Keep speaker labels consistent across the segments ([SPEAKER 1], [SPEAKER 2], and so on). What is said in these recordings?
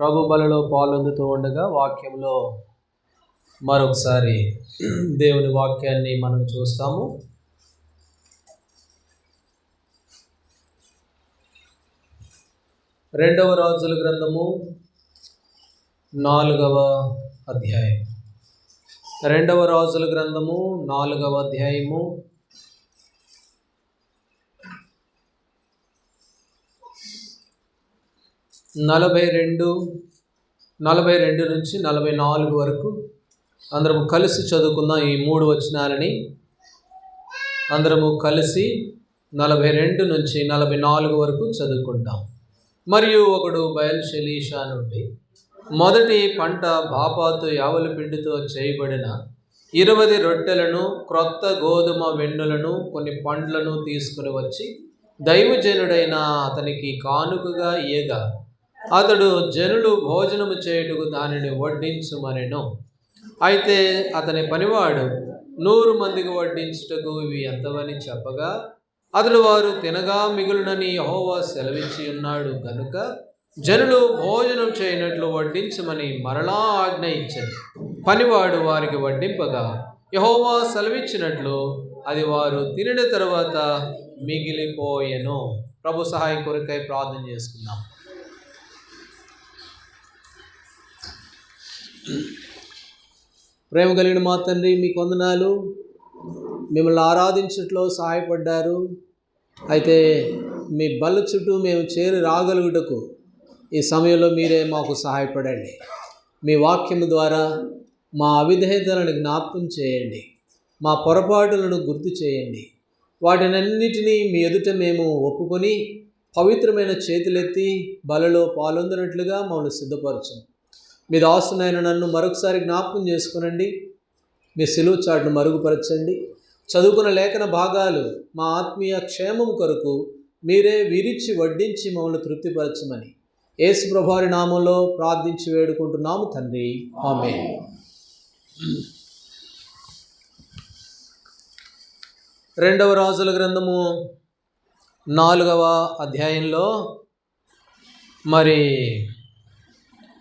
[SPEAKER 1] ప్రభు బలలో పాల్గొందుతూ ఉండగా వాక్యంలో మరొకసారి దేవుని వాక్యాన్ని మనం చూస్తాము. రెండవ రాజుల గ్రంథము 4వ అధ్యాయం. రెండవ రాజుల గ్రంథము 4వ అధ్యాయము 42 నుంచి 44 వరకు అందరము కలిసి చదువుకుందాం. ఈ 3 వచనాలని అందరము కలిసి 42 నుంచి 44 వరకు చదువుకుంటాం. మరియు ఒకడు బయల్షెలీషా నుండి మొదటి పంట బాపాతు యావల పిండితో చేయబడిన 20 రొట్టెలను, క్రొత్త గోధుమ వెన్నులను, కొన్ని పండ్లను తీసుకుని వచ్చి దైవజనుడైన అతనికి కానుకగా ఇయ్యగా అతడు జనులు భోజనము చేయుటకు దానిని వడ్డించుమనెను. అయితే అతని పనివాడు 100 మందికి వడ్డించుటకు ఇవి ఎంతవని చెప్పగా అతడు వారు తినగా మిగులునని యెహోవా సెలవిచ్చి ఉన్నాడు గనుక జనులు భోజనం చేయనట్లు వడ్డించమని మరలా ఆజ్ఞ ఇచ్చాడు. పనివాడు వారికి వడ్డింపగా యెహోవా సెలవిచ్చినట్లు అది వారు తినిన తరువాత మిగిలిపోయెను. ప్రభు సహాయం కొరకై ప్రార్థన చేసుకుందాం. ప్రేమ కలిగిన మా తండ్రి, మీకు వందనాలు. మిమ్మల్ని ఆరాధించట్లో సహాయపడ్డారు. అయితే మీ బల్ల చుట్టూ మేము చేరి రాగలుగుటకు ఈ సమయంలో మీరే మాకు సహాయపడండి. మీ వాక్యము ద్వారా మా అవిధేయతలను జ్ఞాపకం చేయండి, మా పొరపాటులను గుర్తు చేయండి. వాటినన్నిటినీ మీ ఎదుట మేము ఒప్పుకొని పవిత్రమైన చేతులెత్తి బలలో పాల్గొందినట్లుగా మమ్మల్ని సిద్ధపరచండి. మీ దాసునైన నన్ను మరొకసారి జ్ఞాపకం చేసుకునండి. మీ సిలువ చాటును మరుగుపరచండి. చదువుకున్న లేఖన భాగాలు మా ఆత్మీయ క్షేమం కొరకు మీరే విరిచి వడ్డించి మమ్మల్ని తృప్తిపరచమని యేసు ప్రభువారి నామంలో ప్రార్థించి వేడుకుంటున్నాము తండ్రి, ఆమేన్. రెండవ రాజుల గ్రంథము 4వ అధ్యాయంలో మరి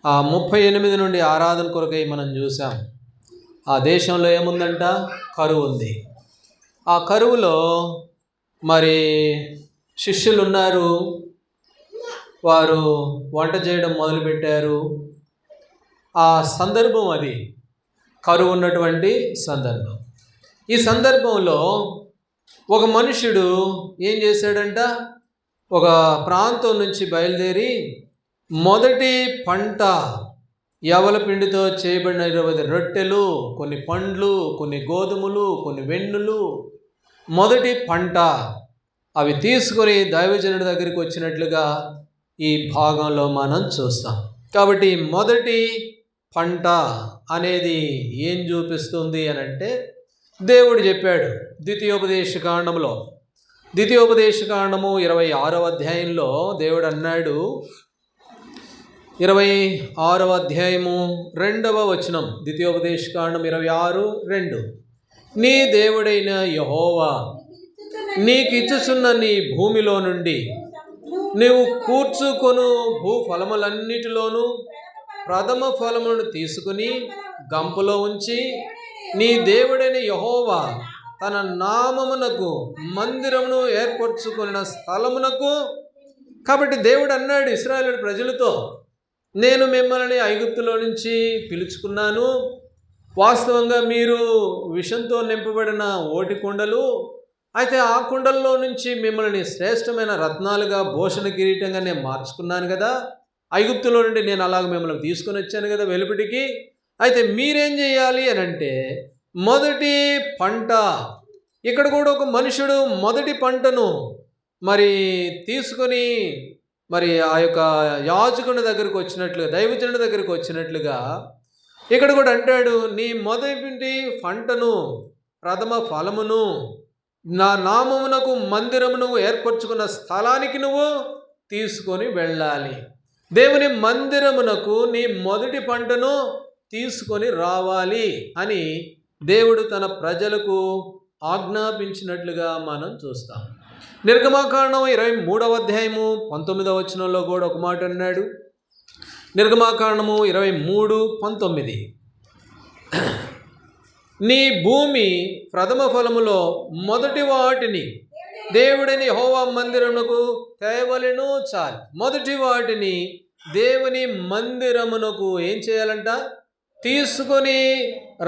[SPEAKER 1] 38 నుండి ఆరాధన కొరకై మనం చూసాం. ఆ దేశంలో ఏముందంట? కరువు ఉంది. ఆ కరువులో మరి శిష్యులు ఉన్నారు. వారు వంట చేయడం మొదలుపెట్టారు. ఆ సందర్భం అది కరువు ఉన్నటువంటి సందర్భం. ఈ సందర్భంలో ఒక మనుషుడు ఏం చేశాడంట? ఒక ప్రాంతం నుంచి బయలుదేరి మొదటి పంట యవల పిండితో చేయబడిన 20 రొట్టెలు, కొన్ని పండ్లు, కొన్ని గోధుమలు, కొన్ని వెన్నులు, మొదటి పంట అవి తీసుకొని దైవజనుడి దగ్గరికి వచ్చినట్లుగా ఈ భాగంలో మనం చూస్తాం. కాబట్టి మొదటి పంట అనేది ఏం చూపిస్తుంది అని అంటే, దేవుడు చెప్పాడు ద్వితీయోపదేశకాండములో, ద్వితీయోపదేశకాండము 26వ అధ్యాయంలో దేవుడు అన్నాడు, 26వ అధ్యాయము 2వ వచనం, ద్వితీయోపదేశకాండం 26:2, నీ దేవుడైన యెహోవా నీకిచ్చుచున్న నీ భూమిలో నుండి నీవు కూర్చుకొను భూఫలములన్నిటిలోనూ ప్రథమ ఫలములను తీసుకుని గంపలో ఉంచి నీ దేవుడైన యెహోవా తన నామమునకు మందిరమును ఏర్పరచుకున్న స్థలమునకు. కాబట్టి దేవుడు అన్నాడు ఇశ్రాయేలు ప్రజలతో, నేను మిమ్మల్ని ఐగుప్తులో నుంచి పిలుచుకున్నాను. వాస్తవంగా మీరు విషంతో నింపబడిన ఓటి కుండలు. అయితే ఆ కుండల్లో నుంచి మిమ్మల్ని శ్రేష్టమైన రత్నాలుగా, భూషణ కిరీటంగా నేను మార్చుకున్నాను కదా. ఐగుప్తులో నుండి నేను అలాగ మిమ్మల్ని తీసుకొని వచ్చాను కదా వెలుపటికి. అయితే మీరేం చేయాలి అని అంటే, మొదటి పంట, ఇక్కడ కూడా ఒక మనుషుడు మొదటి పంటను మరి తీసుకొని మరి ఆ యొక్క యాజకుని దగ్గరికి వచ్చినట్లుగా, దైవజనుడి దగ్గరికి వచ్చినట్లుగా ఇక్కడ కూడా అంటాడు, నీ మొదటి పంటను, ప్రథమ ఫలమును, నా నామమునకు మందిరమును ఏర్పరచుకున్న స్థలానికి నువ్వు తీసుకొని వెళ్ళాలి. దేవుని మందిరమునకు నీ మొదటి పంటను తీసుకొని రావాలి అని దేవుడు తన ప్రజలకు ఆజ్ఞాపించినట్లుగా మనం చూస్తాం. నిర్గమాకాండం 23వ అధ్యాయము 19వ వచనంలో కూడా ఒక మాట అన్నాడు, నిర్గమాకాండము 23:19. నీ భూమి ప్రథమ ఫలములో మొదటి వాటిని దేవుడిని యెహోవా మందిరమునకు తేవలెను చాలు. మొదటి వాటిని దేవుని మందిరమునకు ఏం చేయాలంట? తీసుకొని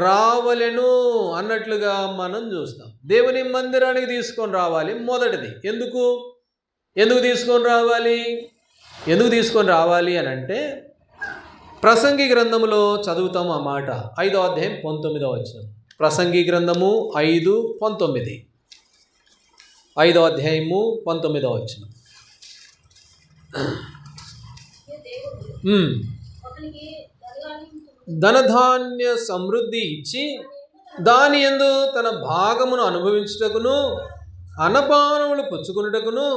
[SPEAKER 1] రావలెను అన్నట్లుగా మనం చూస్తాం. దేవుని మందిరానికి తీసుకొని రావాలి మొదటిది. ఎందుకు తీసుకొని రావాలి? ఎందుకు తీసుకొని రావాలి అని అంటే, ప్రసంగి గ్రంథములో చదువుతాము ఆ మాట. 5వ అధ్యాయం 19వ వచనం. ప్రసంగి గ్రంథము 5:19. 5వ అధ్యాయము 19వ వచనం. ధనధాన్య సమృద్ధి ఇచ్చి దాని యందు తన భాగమును అనుభవించుటకును అన్నపానములు పుచ్చుకున్నటకును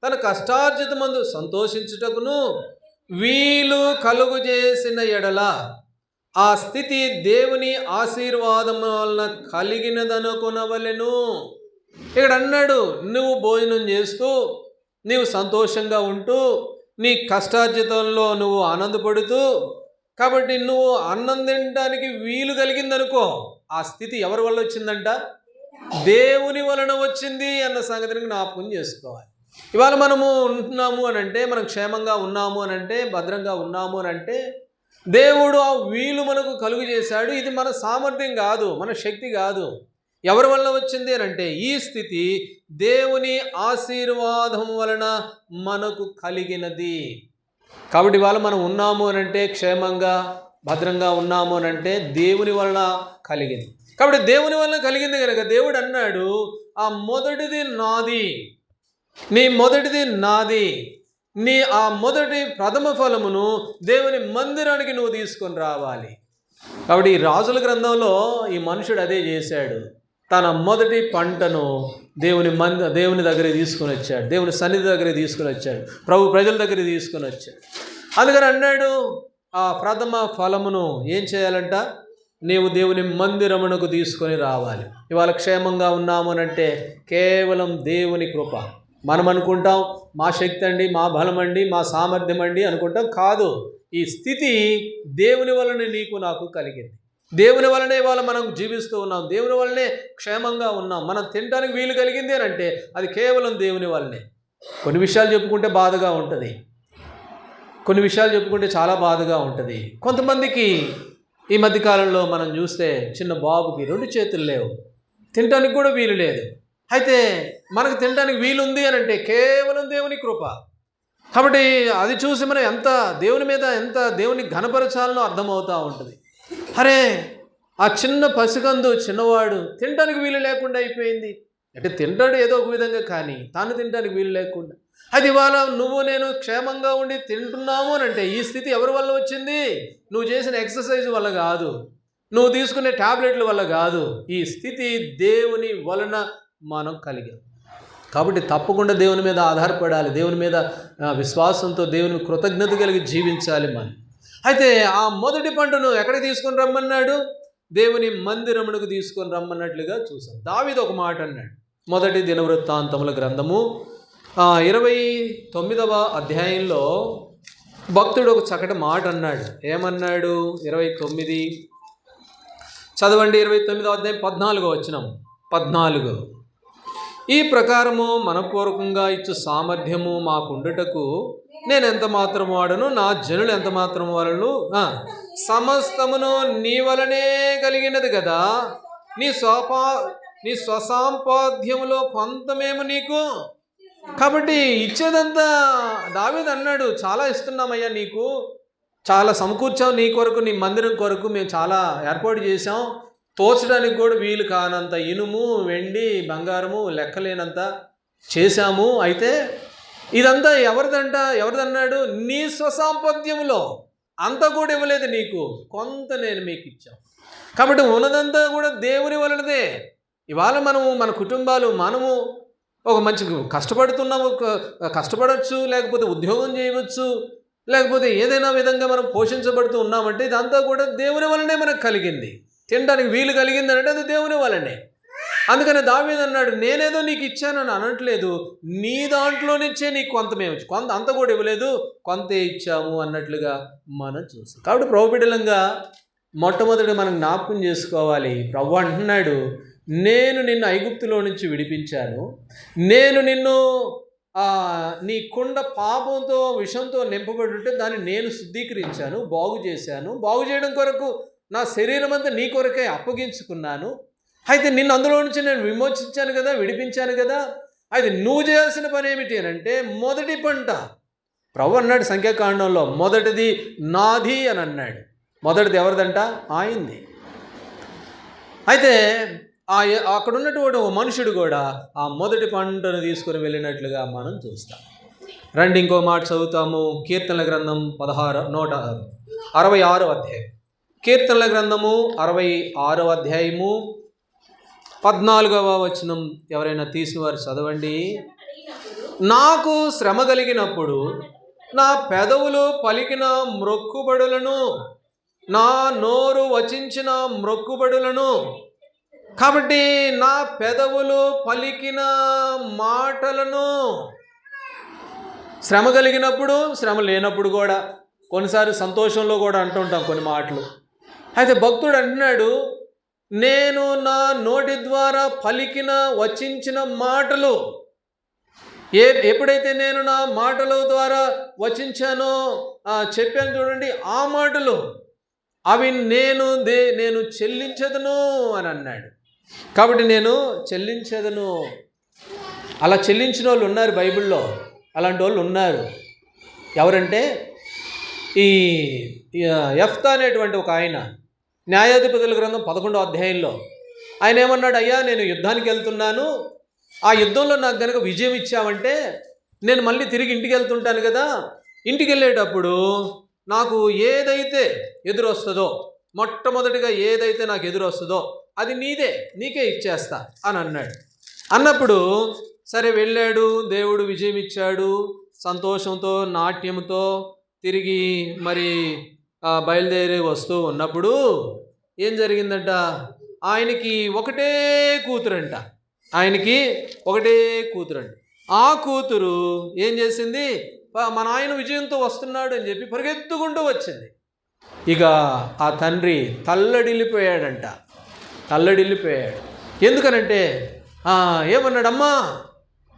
[SPEAKER 1] తన కష్టార్జితమందు సంతోషించుటకును వీలు కలుగు చేసిన ఎడల ఆ స్థితి దేవుని ఆశీర్వాదం వలన కలిగినదనుకొనవలెను. ఇక్కడ అన్నాడు, నువ్వు భోజనం చేస్తూ నీవు సంతోషంగా ఉంటూ నీ కష్టార్జితంలో నువ్వు ఆనందపడుతూ, కాబట్టి నువ్వు అన్నం తినడానికి వీలు కలిగిందనుకో, ఆ స్థితి ఎవరి వల్ల వచ్చిందంట? దేవుని వలన వచ్చింది అన్న సంగతిని జ్ఞాపకం చేసుకోవాలి. ఇవాళ మనము ఉంటున్నాము అని అంటే, మనం క్షేమంగా ఉన్నాము అని అంటే, భద్రంగా ఉన్నాము అని అంటే దేవుడు ఆ వీలు మనకు కలుగు చేశాడు. ఇది మన సామర్థ్యం కాదు, మన శక్తి కాదు. ఎవరి వల్ల వచ్చింది అని అంటే, ఈ స్థితి దేవుని ఆశీర్వాదం వలన మనకు కలిగినది. కాబట్టి ఇవాళ మనం ఉన్నాము అని అంటే, క్షేమంగా భద్రంగా ఉన్నాము అని అంటే దేవుని వలన కలిగింది. కాబట్టి దేవుని వలన కలిగింది కనుక దేవుడు అన్నాడు, ఆ మొదటిది నాది, నీ మొదటిది నాది, నీ ఆ మొదటి ప్రథమ ఫలమును దేవుని మందిరానికి నువ్వు తీసుకొని రావాలి. కాబట్టి ఈ రాజుల గ్రంథంలో ఈ మనుషుడు అదే చేశాడు. తన మొదటి పంటను దేవుని దగ్గర తీసుకొని వచ్చాడు, దేవుని సన్నిధి దగ్గర తీసుకొని వచ్చాడు, ప్రభు ప్రజల దగ్గర తీసుకొని వచ్చాడు. అందుకని అన్నాడు, ఆ ప్రథమ ఫలమును ఏం చేయాలంట? నీవు దేవుని మందిరమునకు తీసుకొని రావాలి. ఇవాళ క్షేమంగా ఉన్నాము అంటే కేవలం దేవుని కృప. మనం అనుకుంటాం మా శక్తి అండి, మా బలం అండి, మా సామర్థ్యం అండి అనుకుంటాం. కాదు, ఈ స్థితి దేవుని వలన నీకు నాకు కలిగింది. దేవుని వలనే ఇవాళ మనం జీవిస్తూ ఉన్నాం, దేవుని వలనే క్షేమంగా ఉన్నాం. మనం తినడానికి వీలు కలిగింది అని అంటే అది కేవలం దేవుని వలనే. కొన్ని విషయాలు చెప్పుకుంటే బాధగా ఉంటుంది, కొన్ని విషయాలు చెప్పుకుంటే చాలా బాధగా ఉంటుంది. కొంతమందికి ఈ మధ్యకాలంలో మనం చూస్తే చిన్న బాబుకి 2 చేతులు లేవు, తినడానికి కూడా వీలు లేదు. అయితే మనకు తినడానికి వీలు ఉంది అని అంటే కేవలం దేవుని కృప. కాబట్టి అది చూసి మనం ఎంత దేవుని ఘనపరచాలనో అర్థమవుతూ ఉంటుంది. అరే, ఆ చిన్న పసికందు చిన్నవాడు తినడానికి వీలు లేకుండా అయిపోయింది అంటే, తింటాడు ఏదో ఒక విధంగా, కానీ తాను తినడానికి వీలు లేకుండా. అది ఇవాళ నువ్వు నేను క్షేమంగా ఉండి తింటున్నాము అని అంటే ఈ స్థితి ఎవరి వల్ల వచ్చింది? నువ్వు చేసిన ఎక్సర్సైజ్ వల్ల కాదు, నువ్వు తీసుకునే టాబ్లెట్ల వల్ల కాదు. ఈ స్థితి దేవుని వలన మనం కలిగాం. కాబట్టి తప్పకుండా దేవుని మీద ఆధారపడాలి, దేవుని మీద విశ్వాసంతో దేవుని కృతజ్ఞత కలిగి జీవించాలి మనం. అయితే ఆ మొదటి పంటను ఎక్కడికి తీసుకొని రమ్మన్నాడు? దేవుని మందిరమునకు తీసుకొని రమ్మన్నట్లుగా చూసాం. దావీదు ఒక మాట అన్నాడు. మొదటి దినవృత్తాంతముల గ్రంథము 29వ అధ్యాయంలో భక్తుడు ఒక చక్కటి మాట అన్నాడు. ఏమన్నాడు? 29 చదవండి. 29వ అధ్యాయం 14వ వచనం. 14 ఈ ప్రకారము మనపూర్వకంగా ఇచ్చు సామర్థ్యము మాకుండుటకు నేను ఎంత మాత్రం వాడను, నా జనులు ఎంత మాత్రం వాడను, సమస్తమును నీ వలనే కలిగినది కదా, నీ స్వసంపాద్యములో కొంతమేమో నీకు. కాబట్టి ఇచ్చేదంతా దావీదు అన్నాడు, చాలా ఇస్తున్నామయ్యా, నీకు చాలా సమకూర్చాం, నీ కొరకు, నీ మందిరం కొరకు మేము చాలా ఏర్పాటు చేసాం. తోచడానికి కూడా వీలు కానంత ఇనుము, వెండి, బంగారము లెక్కలేనంత చేశాము. అయితే ఇదంతా ఎవరిదన్నాడు? నీ స్వసంపద్యములో అంతా కూడా ఇవ్వలేదు నీకు, కొంత నేను మీకు ఇచ్చాను. కాబట్టి ఉన్నదంతా కూడా దేవుని వలనదే. ఇవాళ మన కుటుంబాలు, మనము ఒక మంచి కష్టపడుతున్నాము, కష్టపడవచ్చు, లేకపోతే ఉద్యోగం చేయవచ్చు, లేకపోతే ఏదైనా విధంగా మనం పోషించబడుతూ ఉన్నామంటే ఇదంతా కూడా దేవుని వలనే మనకు కలిగింది. తినడానికి వీలు కలిగింది అంటే అది దేవుని వలనే. అందుకని దావీదు అన్నాడు, నేనేదో నీకు ఇచ్చానని అనట్లేదు, నీ దాంట్లో నుంచే నీకు కొంత మేము కొంత అంత కూడా ఇవ్వలేదు, కొంతే ఇచ్చాము అన్నట్లుగా మనం చూస్తాం. కాబట్టి ప్రభుబిడ్డలంగా మొట్టమొదటి మనం జ్ఞాపకం చేసుకోవాలి. ప్రభు అంటున్నాడు, నేను నిన్ను ఐగుప్తులో నుంచి విడిపించాను, నేను నిన్ను నీ కుండ పాపంతో విషంతో నింపబడి ఉంటే దాన్ని నేను శుద్ధీకరించాను, బాగు చేశాను, బాగు చేయడం కొరకు నా శరీరం అంతా నీ కొరకే అప్పగించుకున్నాను. అయితే నిన్ను అందులో నుంచి నేను విమోచించాను కదా, విడిపించాను కదా. అయితే నువ్వు చేయాల్సిన పని ఏమిటి అని అంటే, మొదటి పంట ప్రభు అన్నాడు సంఖ్యాకాండంలో, మొదటిది నాది అని అన్నాడు. మొదటిది ఎవరిదంట? ఆయనది. అయితే అక్కడ ఉన్నటువంటి ఒక మనుషుడు కూడా ఆ మొదటి పంటను తీసుకుని వెళ్ళినట్లుగా మనం చూస్తాం. రండి ఇంకో మాట చదువుతాము. కీర్తనల గ్రంథం 166వ అధ్యాయం. కీర్తనల గ్రంథము 66వ అధ్యాయము 14వ వచనం ఎవరైనా తీసిన వారు చదవండి. నాకు శ్రమ కలిగినప్పుడు నా పెదవులు పలికిన మ్రొక్కుబడులను, నా నోరు వచించిన మ్రొక్కుబడులను. కాబట్టి నా పెదవులు పలికిన మాటలను, శ్రమ కలిగినప్పుడు, శ్రమ లేనప్పుడు కూడా, కొన్నిసార్లు సంతోషంలో కూడా అంటుంటాం కొన్ని మాటలు. అయితే భక్తుడు అంటున్నాడు, నేను నా నోటి ద్వారా పలికిన వచించిన మాటలు, ఎప్పుడైతే నేను నా మాటల ద్వారా వచించానో చెప్పాను చూడండి, ఆ మాటలు అవి నేను చెల్లించదను అని అన్నాడు. కాబట్టి నేను చెల్లించదను. అలా చెల్లించిన వాళ్ళు ఉన్నారు బైబిల్లో, అలాంటి వాళ్ళు ఉన్నారు. ఎవరంటే ఈ యెఫ్తా అనేటువంటి ఒక ఆయన, న్యాయాధిపతుల గ్రంథం 11వ అధ్యాయంలో ఆయన ఏమన్నాడు, అయ్యా నేను యుద్ధానికి వెళ్తున్నాను, ఆ యుద్ధంలో నాకు కనుక విజయం ఇచ్చామంటే నేను మళ్ళీ తిరిగి ఇంటికి వెళ్తుంటాను కదా, ఇంటికి వెళ్ళేటప్పుడు నాకు ఏదైతే ఎదురొస్తుందో, మొట్టమొదటిగా ఏదైతే నాకు ఎదురొస్తుందో అది నీకే ఇచ్చేస్తా అని అన్నాడు. అన్నప్పుడు సరే వెళ్ళాడు, దేవుడు విజయం ఇచ్చాడు. సంతోషంతో నాట్యంతో తిరిగి మరి బయలుదేరి వస్తూ ఉన్నప్పుడు ఏం జరిగిందంట, ఆయనకి ఒకటే కూతురంట. ఆ కూతురు ఏం చేసింది, మా నాయన విజయంతో వస్తున్నాడు అని చెప్పి పరిగెత్తుకుంటూ వచ్చింది. ఇక ఆ తండ్రి తల్లడిల్లిపోయాడు. ఎందుకనంటే ఏమన్నాడమ్మా,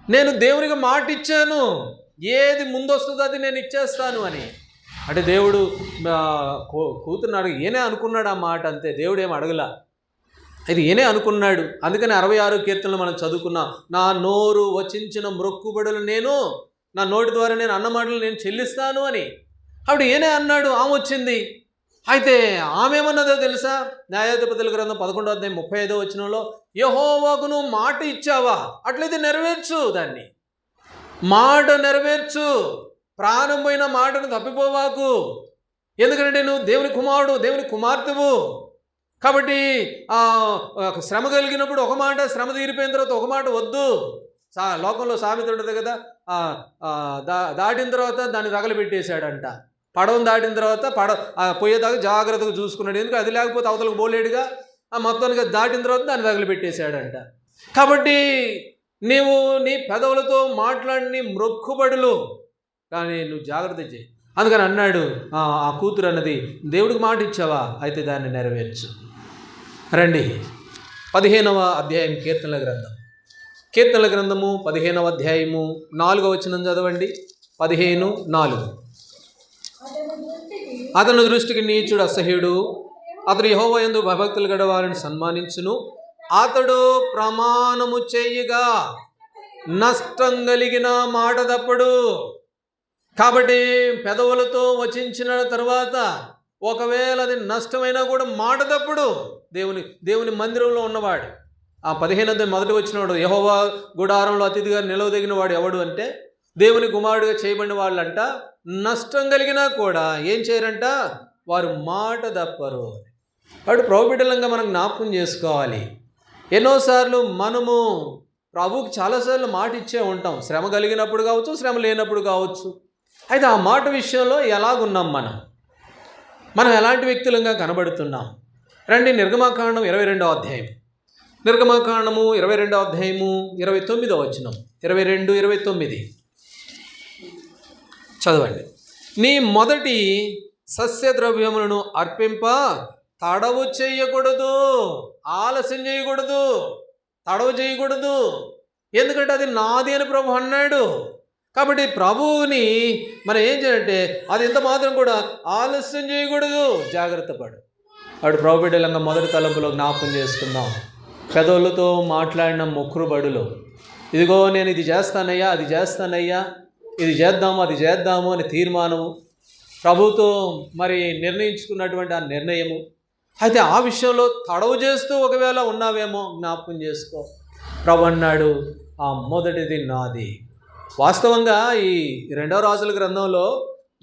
[SPEAKER 1] నేను దేవునికి మాట ఇచ్చాను, ఏది ముందొస్తుందో అది నేను ఇచ్చేస్తాను అని. అంటే దేవుడు కూతురుని అడిగి ఈయనే అనుకున్నాడు ఆ మాట, అంతే. దేవుడు ఏం అడగలా, అది ఈయనే అనుకున్నాడు. అందుకని 66 కీర్తనలు మనం చదువుకున్నాం. నా నోరు వచించిన మ్రొక్కుబడులు నేను, నా నోటి ద్వారా నేను అన్న మాటలు నేను చెల్లిస్తాను అని. అప్పుడు ఈయనే అన్నాడు, ఆమె వచ్చింది. అయితే ఆమె ఏమన్నదో తెలుసా? న్యాయాధిపతుల గ్రంథం 11వ అధ్యాయం 35వ వచనంలో, యెహోవాకు నువ్వు మాట ఇచ్చావా, అట్లయితే నెరవేర్చు, దాన్ని మాట నెరవేర్చు, ప్రాణం పోయిన మాటను తప్పిపోవాకు. ఎందుకంటే నువ్వు దేవుని కుమారుడు, దేవుని కుమార్తెవు. కాబట్టి శ్రమ కలిగినప్పుడు ఒక మాట, శ్రమ తీరిపోయిన తర్వాత ఒక మాట వద్దు. లోకంలో సామెత ఉంటుంది కదా, దాటిన తర్వాత దాన్ని తగలబెట్టేశాడంట. పడవను దాటిన తర్వాత పోయేదాకా జాగ్రత్తగా చూసుకున్నాడు. ఎందుకు అది లేకపోతే అవతలకు పోలేడుగా. మొత్తానికి దాటిన తర్వాత దాన్ని తగలబెట్టేశాడంట. కాబట్టి నీవు నీ పెదవులతో మాట్లాడిని మ్రొక్కుబడులు కానీ నువ్వు జాగ్రత్త చేయి. అందుకని అన్నాడు ఆ కూతురు అన్నది, దేవుడికి మాట ఇచ్చావా, అయితే దాన్ని నెరవేర్చు. రండి 15వ అధ్యాయం కీర్తనల గ్రంథము 15వ అధ్యాయము 4వ వచనం చదవండి. 15:4. అతని దృష్టికి నీచుడు అసహ్యుడు, అతడు యెహోవా యందు భయభక్తులు గల వారిని సన్మానించును. అతడు ప్రమాణము చేయగా నష్టం కలిగిన మాట తప్పడు. కాబట్టి పెదవులతో వచించిన తర్వాత ఒకవేళ అది నష్టమైనా కూడా మాట తప్పుడు. దేవుని మందిరంలో ఉన్నవాడు, ఆ 15వ మొదటి వచ్చినవాడు, యెహోవా గుడారంలో అతిథిగా నిలవదగిన వాడు ఎవడు అంటే దేవుని కుమారుడిగా చేయబడిన వాళ్ళంట. నష్టం కలిగినా కూడా ఏం చేయరంట, వారు మాట తప్పరు. కాబట్టి ప్రభుబిడ్డలంగా మనం జ్ఞాపకం చేసుకోవాలి. ఎన్నోసార్లు మనము ప్రభువుకి చాలాసార్లు మాట ఇచ్చే ఉంటాం, శ్రమ కలిగినప్పుడు కావచ్చు, శ్రమ లేనప్పుడు కావచ్చు. అయితే ఆ మాట విషయంలో ఎలాగున్నాం, మనం ఎలాంటి వ్యక్తులంగా కనబడుతున్నాం? రండి నిర్గమాకాండం 22వ అధ్యాయం. నిర్గమకాండము 22వ అధ్యాయము 29వ వచనం, 22, 29 చదవండి. నీ మొదటి సస్యద్రవ్యములను అర్పింప తడవు చేయకూడదు, ఆలస్యం చేయకూడదు, తడవు చేయకూడదు. ఎందుకంటే అది నాది అని ప్రభు అన్నాడు. కాబట్టి ప్రభువుని మనం ఏం చేయాలంటే అది ఎంత మాత్రం కూడా ఆలస్యం చేయకూడదు, జాగ్రత్త పడు. వాడు ప్రభు బిడ్డలంగా మొదటి తలంపులో జ్ఞాపకం చేసుకుందాం. పెదవులతో మాట్లాడిన మొక్కుబడులు, ఇదిగో నేను ఇది చేస్తానయ్యా, అది చేస్తానయ్యా, ఇది చేద్దాము, అది చేద్దాము అని తీర్మానము, ప్రభుతో మరి నిర్ణయించుకున్నటువంటి ఆ నిర్ణయము. అయితే ఆ విషయంలో తడవు చేస్తూ ఒకవేళ ఉన్నావేమో జ్ఞాపకం చేసుకో. ప్రభు అన్నాడు ఆ మొదటిది నాది. వాస్తవంగా ఈ 2వ రాజుల గ్రంథంలో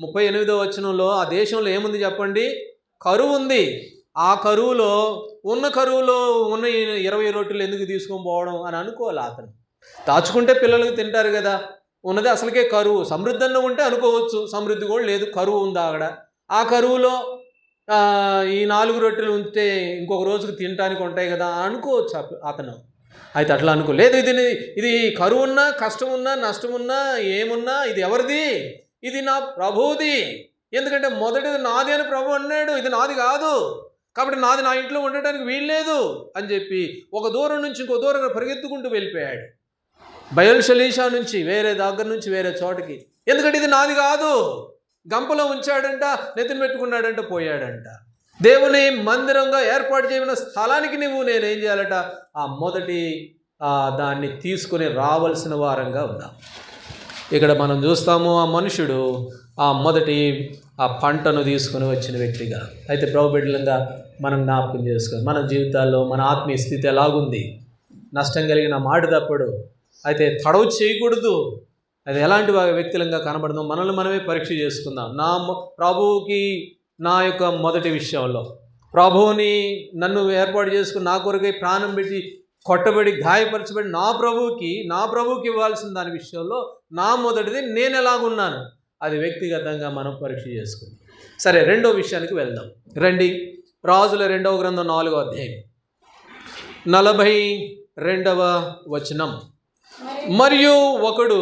[SPEAKER 1] 38వ వచనంలో ఆ దేశంలో ఏముంది చెప్పండి? కరువు ఉంది. ఆ కరువులో ఉన్న 20 రొట్టెలు ఎందుకు తీసుకొని పోవడం అని అనుకోవాలి. అతను దాచుకుంటే పిల్లలకు తింటారు కదా, ఉన్నది అసలుకే కరువు. సమృద్ధంగా ఉంటే అనుకోవచ్చు, సమృద్ధి కూడా లేదు, కరువు ఉంది అక్కడ. ఆ కరువులో ఈ 4 రొట్టెలు ఉంటే ఇంకొక రోజుకు తినడానికి ఉంటాయి కదా అనుకోవచ్చు అతను. అయితే అట్లా అనుకోలేదు. ఇది కరువు ఉన్నా, కష్టం ఉన్నా, నష్టం ఉన్నా, ఏమున్నా ఇది ఎవరిది? ఇది నా ప్రభువుది. ఎందుకంటే మొదటిది నాది అని ప్రభు అన్నాడు, ఇది నాది కాదు, కాబట్టి నాది నా ఇంట్లో ఉండటానికి వీల్లేదు అని చెప్పి ఒక దూరం నుంచి ఇంకో దూరం పరిగెత్తుకుంటూ వెళ్ళిపోయాడు. బయల్షలీషా నుంచి వేరే దగ్గర నుంచి వేరే చోటకి. ఎందుకంటే ఇది నాది కాదు. గంపలో ఉంచాడంట, నెత్తిన పెట్టుకున్నాడంట, పోయాడంట. దేవుని మందిరంగా ఏర్పాటు చేయబడిన స్థలానికి నేనేం చేయాలట? ఆ మొదటి దాన్ని తీసుకుని రావాల్సిన వారంగా ఉన్నాం. ఇక్కడ మనం చూస్తాము ఆ మనుషుడు ఆ మొదటి ఆ పంటను తీసుకుని వచ్చిన వ్యక్తిగా. అయితే ప్రభు బిడ్డలంగా మనం జ్ఞాపకం చేసుకోవాలి, మన జీవితాల్లో మన ఆత్మీయ స్థితి ఎలాగుంది? నష్టం కలిగిన మాట తప్పుడు. అయితే తడవు చేయకూడదు. అది ఎలాంటి వ్యక్తులంగా కనబడదాం, మనల్ని మనమే పరీక్ష చేసుకుందాం. ప్రభువుకి నా యొక్క మొదటి విషయంలో ప్రభువుని నన్ను ఏర్పాటు చేసుకుని నా కొరకై ప్రాణం పెట్టి కొట్టబడి గాయపరచబడి నా ప్రభువుకి ఇవ్వాల్సిన దాని విషయంలో నా మొదటిది నేను ఎలాగున్నాను, అది వ్యక్తిగతంగా మనం పరీక్ష చేసుకుందాం. సరే, 2వ విషయానికి వెళ్దాం రండి. రాజుల 2వ గ్రంథం 4వ అధ్యాయం 42వ వచనం. మరియు ఒకడు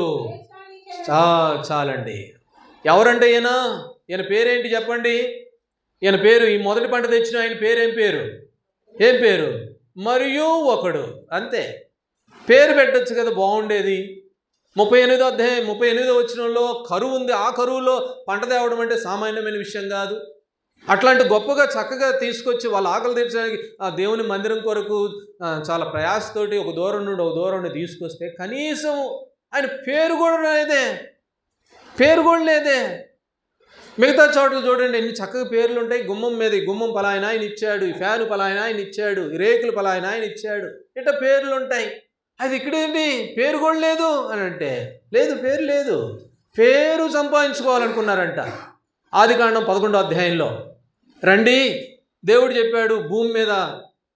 [SPEAKER 1] చాలండి. ఎవరంటే ఈయన పేరేంటి చెప్పండి? ఈయన పేరు, ఈ మొదటి పంట తెచ్చిన ఆయన పేరేం పేరు? మరియు ఒకడు. అంతే, పేరు పెట్టచ్చు కదా, బాగుండేది. 38వ అధ్యాయం 38వ వచనంలో కరువు ఉంది. ఆ కరువులో పంట తేవడం అంటే సామాన్యమైన విషయం కాదు. అట్లాంటి గొప్పగా చక్కగా తీసుకొచ్చి వాళ్ళ ఆకలి తీర్చడానికి ఆ దేవుని మందిరం కొరకు చాలా ప్రయాసతోటి ఒక దూరం నుండి తీసుకొస్తే కనీసం ఆయన పేరు కూడా లేదే. మిగతా చోట్ల చూడండి ఎన్ని చక్కగా పేర్లు ఉంటాయి. గుమ్మం మీద గుమ్మం పలాయన ఆయన ఇచ్చాడు, ఈ ఫ్యాను పలాయన ఆయన ఇచ్చాడు, ఈ రేకులు పలాయన ఆయన ఇచ్చాడు, ఇట్లా పేర్లు ఉంటాయి. అది ఇక్కడేంటి పేరు కూడా లేదు అని అంటే, పేరు లేదు. పేరు సంపాదించుకోవాలనుకున్నారంట. ఆదికాండం 11వ అధ్యాయంలో రండి, దేవుడు చెప్పాడు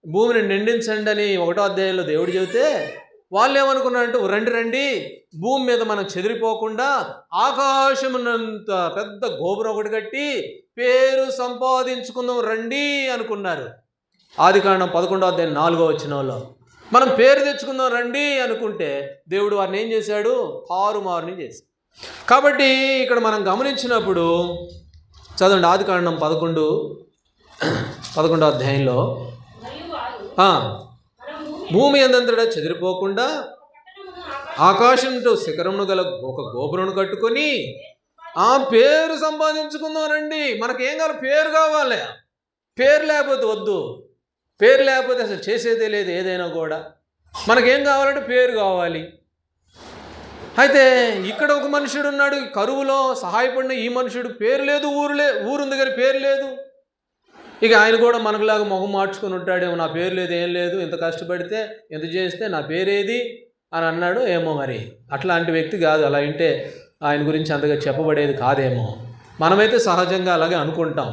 [SPEAKER 1] భూమిని నిండించండి అని 1వ అధ్యాయంలో దేవుడు చెబితే వాళ్ళు ఏమనుకున్నారంటే, రండి భూమి మీద మనం చెదిరిపోకుండా ఆకాశమునంత పెద్ద గోపురం ఒకటి కట్టి పేరు సంపాదించుకుందాం రండి అనుకున్నారు. ఆదికాండం 11వ అధ్యాయం 4వ వచనంలో మనం పేరు తెచ్చుకుందాం రండి అనుకుంటే దేవుడు వారిని ఏం చేశాడు? తారుమారుని చేశాడు. కాబట్టి ఇక్కడ మనం గమనించినప్పుడు చదవండి, ఆదికాండం 11వ అధ్యాయంలో భూమి అందంతటా చెదిరిపోకుండా ఆకాశంతో శిఖరమును గల ఒక గోపురం కట్టుకొని ఆ పేరు సంపాదించుకుందాం రండి. మనకేం కావాలి? పేరు కావాలి. పేరు లేకపోతే వద్దు. పేరు లేకపోతే అసలు చేసేదే లేదు. ఏదైనా కూడా మనకేం కావాలంటే పేరు కావాలి. అయితే ఇక్కడ ఒక మనుషుడు ఉన్నాడు, కరువులో సహాయపడిన ఈ మనుషుడు పేరు లేదు, ఊరుంది కానీ పేరు లేదు. ఇక ఆయన కూడా మనకులాగా మొహం మార్చుకొని ఉంటాడేమో, నా పేరు లేదు, ఏం లేదు, ఇంత కష్టపడితే ఎంత చేస్తే నా పేరేది అని అన్నాడు ఏమో. మరి అట్లాంటి వ్యక్తి కాదు. అలా అంటే ఆయన గురించి అంతగా చెప్పబడేది కాదేమో. మనమైతే సహజంగా అలాగే అనుకుంటాం.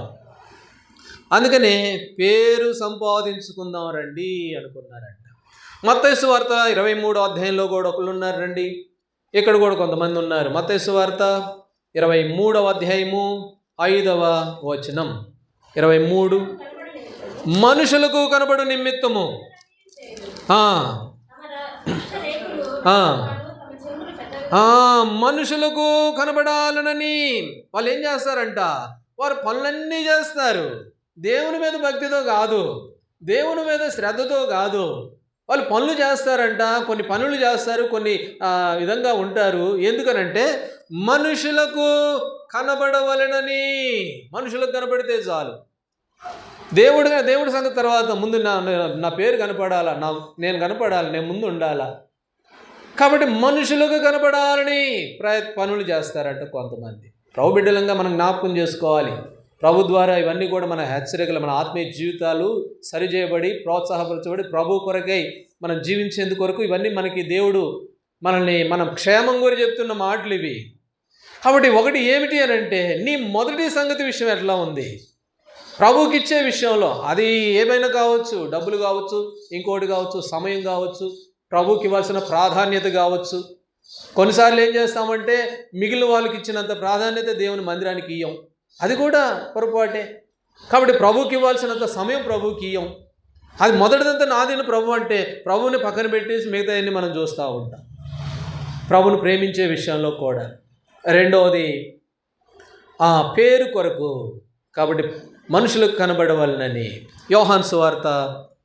[SPEAKER 1] అందుకనే పేరు సంపాదించుకుందాం రండి అనుకున్నారంట. మత్తయి సువార్త 23వ అధ్యాయంలో కూడా ఒకళ్ళు ఉన్నారు రండి. ఇక్కడ కూడా కొంతమంది ఉన్నారు. మత్తయి సువార్త 23వ అధ్యాయము 5వ వచనం 23. మనుషులకు కనబడు నిమిత్తము మనుషులకు కనబడాలనని వాళ్ళు ఏం చేస్తారంట, వారు పనులన్నీ చేస్తారు. దేవుని మీద భక్తితో కాదు, దేవుని మీద శ్రద్ధతో కాదు, వాళ్ళు పనులు చేస్తారంట. కొన్ని పనులు చేస్తారు, కొన్ని విధంగా ఉంటారు. ఎందుకనంటే మనుషులకు కనబడవలనని. మనుషులకు కనబడితే చాలు. దేవుడి సంగతి తర్వాత, ముందు నా పేరు కనపడాలా, నేను కనపడాలి, నేను ముందు ఉండాలా. కాబట్టి మనుషులకు కనపడాలని పనులు చేస్తారంట కొంతమంది. ప్రభు బిడ్డలంగా మనం జ్ఞాపకం చేసుకోవాలి. ప్రభు ద్వారా ఇవన్నీ కూడా మన హెచ్చరికలు, మన ఆత్మీయ జీవితాలు సరిచేయబడి ప్రోత్సాహపరచబడి ప్రభు కొరకై మనం జీవించేందుకు కొరకు ఇవన్నీ మనకి దేవుడు మనం క్షేమం గురించి చెప్తున్న మాటలు ఇవి. కాబట్టి ఒకటి ఏమిటి అని అంటే, నీ మొదటి సంగతి విషయం ఎట్లా ఉంది ప్రభువుకి ఇచ్చే విషయంలో. అది ఏమైనా కావచ్చు, డబ్బులు కావచ్చు, ఇంకోటి కావచ్చు, సమయం కావచ్చు, ప్రభువుకి ఇవ్వాల్సిన ప్రాధాన్యత కావచ్చు. కొన్నిసార్లు ఏం చేస్తామంటే మిగిలిన వాళ్ళకి ఇచ్చినంత ప్రాధాన్యత దేవుని మందిరానికి ఇయ్యం, అది కూడా పొరపాటే. కాబట్టి ప్రభువుకి ఇవ్వాల్సినంత సమయం ప్రభువుకి ఇయ్యం. అది మొదటిదంతా నాదిన ప్రభు అంటే ప్రభువుని పక్కన పెట్టేసి మిగతాయన్ని మనం చూస్తూ ఉంటాం ప్రభువుని ప్రేమించే విషయంలో కూడా. రెండవది పేరు కొరకు. కాబట్టి మనుషులకు కనబడవలనని. యోహాను సువార్త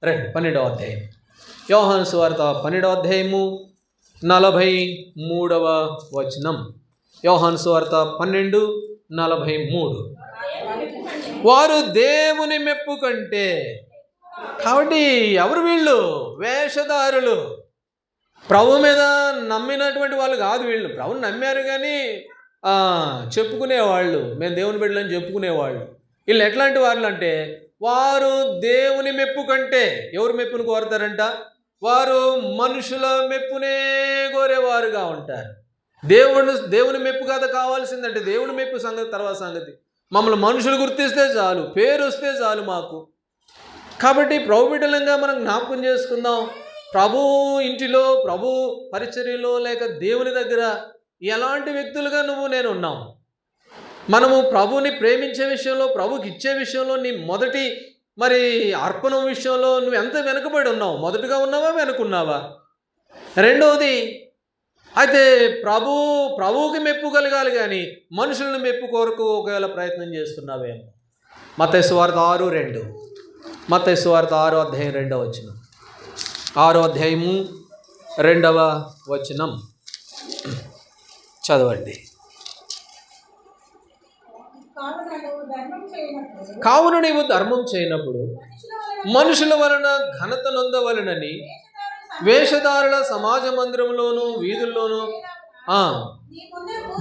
[SPEAKER 1] 12వ అధ్యాయం. యోహాను సువార్త 12వ అధ్యాయము 43వ వచనం. యోహాను సువార్త 12:43. వారు దేవుని మెప్పు కంటే. కాబట్టి ఎవరు వీళ్ళు? వేషధారులు. ప్రభు మీద నమ్మినటువంటి వాళ్ళు కాదు వీళ్ళు. ప్రభుని నమ్మారు కానీ చెప్పుకునేవాళ్ళు, మేము దేవుని బిడ్డలని చెప్పుకునేవాళ్ళు. వీళ్ళు ఎట్లాంటి వాళ్ళు అంటే, వారు దేవుని మెప్పు కంటే. ఎవరు మెప్పును కోరుతారంట? వారు మనుషుల మెప్పునే కోరేవారుగా ఉంటారు. దేవుని మెప్పు కదా కావాల్సిందంటే, దేవుని మెప్పు సంగతి తర్వాత సంగతి. మమ్మల్ని మనుషులు గుర్తిస్తే చాలు, పేరు వస్తే చాలు మాకు. కాబట్టి ప్రభు బిడ్డలంగా మనం జ్ఞాపకం చేసుకుందాం. ప్రభు ఇంటిలో, ప్రభు పరిచర్యలో, లేక దేవుని దగ్గర ఎలాంటి వ్యక్తులుగా నేను ఉన్నాం. మనము ప్రభువుని ప్రేమించే విషయంలో, ప్రభుకి ఇచ్చే విషయంలో, నీ మొదటి అర్పణం విషయంలో నువ్వు ఎంత వెనుకబడి ఉన్నావు? మొదటగా ఉన్నావా, వెనుకున్నావా? రెండవది అయితే ప్రభువుకి మెప్పు కలగాలి కానీ మనుషులను మెప్పు కొరకు ఒకవేళ ప్రయత్నం చేస్తున్నావేమో. మత్తయి సువార్త 6:2. మత్తయి సువార్త 6వ అధ్యాయం 2వ వచనం. 6వ అధ్యాయము 2వ వచనం చదవండి. కావున నీవు ధర్మం చేయనప్పుడు మనుషుల వలన ఘనత నొందవలనని వేషధారుల సమాజ మందిరంలోను వీధుల్లోనూ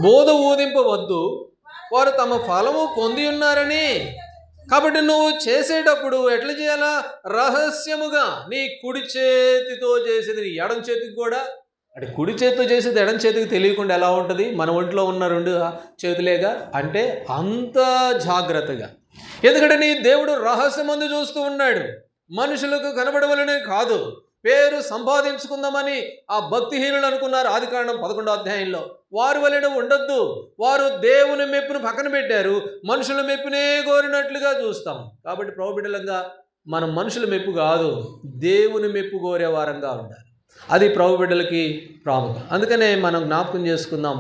[SPEAKER 1] బోధ ఊదింపవద్దు, వారు తమ ఫలము పొంది ఉన్నారని. కాబట్టి నువ్వు చేసేటప్పుడు ఎట్లా చేయాలా? రహస్యముగా. నీ కుడి చేతితో చేసేది నీ ఎడం చేతికి కూడా, అంటే కుడి చేతితో చేసేది ఎడం చేతికి తెలియకుండా ఎలా ఉంటుంది? మన ఒంట్లో ఉన్న 2 చేతులేగా. అంటే అంత జాగ్రత్తగా. ఎందుకంటే నీ దేవుడు రహస్యమందు చూస్తూ ఉన్నాడు. మనుషులకు కనబడవలనే కాదు, పేరు సంపాదించుకుందామని ఆ భక్తిహీనులు అనుకున్నారు. ఆదికాండం 11వ అధ్యాయంలో. వారి వలన ఉండొద్దు. వారు దేవుని మెప్పును పక్కన పెట్టారు, మనుషుల మెప్పునే కోరినట్లుగా చూస్తాం. కాబట్టి ప్రభు బిడ్డలంగా మనం మనుషుల మెప్పు కాదు, దేవుని మెప్పు కోరే వారంగా ఉండాలి. అది ప్రభు బిడ్డలకి ప్రాముఖ్యం. అందుకనే మనం జ్ఞాపకం చేసుకుందాం,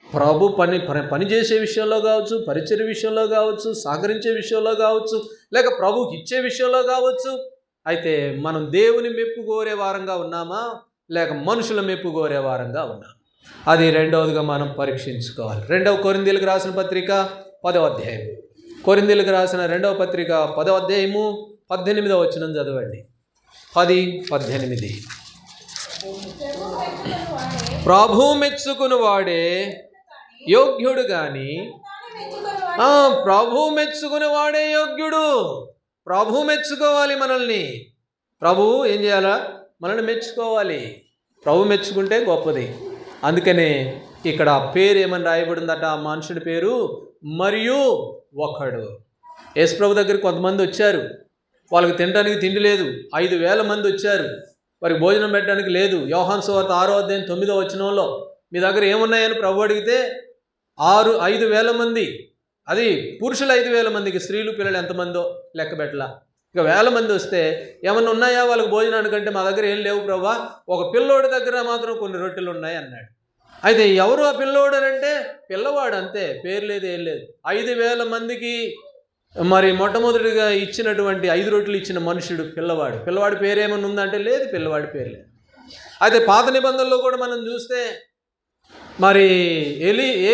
[SPEAKER 1] ప్రభు పని చేసే విషయంలో కావచ్చు, పరిచర్య విషయంలో కావచ్చు, సహకరించే విషయంలో కావచ్చు, లేక ప్రభుకి ఇచ్చే విషయంలో కావచ్చు. అయితే మనం దేవుని మెప్పు కోరే వారంగా ఉన్నామా, లేక మనుషుల మెప్పు కోరే వారంగా ఉన్నామా? అది రెండవదిగా మనం పరీక్షించుకోవాలి. 2వ కొరింథీయులకు రాసిన పత్రిక 10వ అధ్యాయం. కొరింథీయులకు రాసిన 2వ పత్రిక 10వ అధ్యాయము 18వ వచనం చదవండి. 10:18. ప్రభు మెచ్చుకుని వాడే యోగ్యుడు కానీ. ప్రభు మెచ్చుకుని వాడే యోగ్యుడు. ప్రభు మెచ్చుకోవాలి మనల్ని. ప్రభువు ఏం చేయాలా? మనల్ని మెచ్చుకోవాలి. ప్రభు మెచ్చుకుంటే గొప్పది. అందుకనే ఇక్కడ పేరు ఏమని రాయబడిందట? ఆ మనుషుడి పేరు మరియు ఒకడు. యేసు ప్రభు దగ్గరికి కొంతమంది వచ్చారు, వాళ్ళకి తినడానికి తిండి లేదు. 5,000 మంది వచ్చారు, వారికి భోజనం పెట్టడానికి లేదు. యోహాను సువార్త 6వ అధ్యాయం 9వ వచనంలో మీ దగ్గర ఏమున్నాయని ప్రభు అడిగితే 5,000 మంది. అది పురుషులు 5,000 మందికి, స్త్రీలు పిల్లలు ఎంతమందో లెక్క పెట్టలా. ఇక వేల మంది వస్తే ఏమన్నా ఉన్నాయా వాళ్ళకి భోజనానికంటే మా దగ్గర ఏం లేవు ప్రభా, ఒక పిల్లోడి దగ్గర మాత్రం కొన్ని రొట్టెలు ఉన్నాయి అన్నాడు. అయితే ఎవరు ఆ పిల్లోడు అని అంటే పిల్లవాడు అంతే, పేరు లేదు ఏం లేదు. 5,000 మందికి మరి మొట్టమొదటిగా ఇచ్చినటువంటి 5 రొట్టెలు ఇచ్చిన మనుషుడు పిల్లవాడు. పిల్లవాడి పేరు ఏమన్నా ఉందంటే లేదు, పిల్లవాడి పేరు లేదు. అయితే పాత నిబంధనలో కూడా మనం చూస్తే మరి